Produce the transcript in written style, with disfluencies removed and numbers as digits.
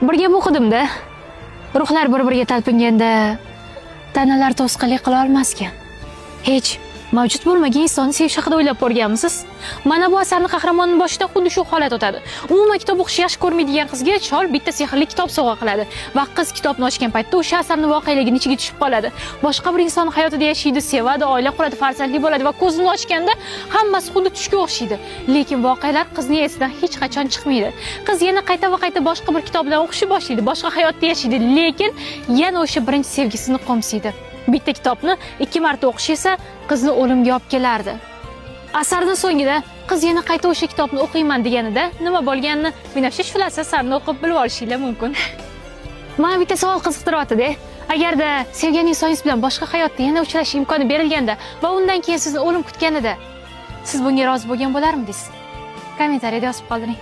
Bir gap o'qidimda. Ruhlar bir-biriga talpinganda tanalar to'sqinlik qila olmaskan. Hech mavjud bo'lmagan insonni sevish haqida o'ylab ko'rganmisiz? Mana bu asarning qahramonining boshida xuddi shu holat o'tadi. Umuman kitob o'qishni yaxshi ko'rmaydigan qizga chol bitta sehrli kitob sovg'a qiladi va qiz kitobni ochgan paytda o'sha asarning voqeligini ichiga tushib qoladi. Boshqa bir inson hayotida yashaydi, sevadi, oila quradi, farzandli bo'ladi va ko'zini ochganda hammasi xuddi tushga o'xshaydi. Lekin voqealar qizning esidan hech qachon chiqmaydi. Qiz yana qayta va qayta boshqa bir kitobdan o'qishni boshlaydi, boshqa hayotda yashaydi, lekin yana o'sha birinchi sevgisini qo'msaydi. Bitta kitobni 2 marta o'qish esa qizni o'limga olib kelardi. Asarning so'ngida qiz yana qayta o'sha kitobni o'qiyman deganida nima bo'lganini Binafsha Shuflasi asarini o'qib bilib olishingiz mumkin. Mana bitta savol qiziqtiryapti-da. Agarda sevgan insoningiz bilan boshqa hayotda yana uchrashish imkoni berilganda va undan keyin sizni o'lim kutganida, siz bunga rozi bo'lgan bo'larmidingiz? Kommentariyada yozib qoldiring.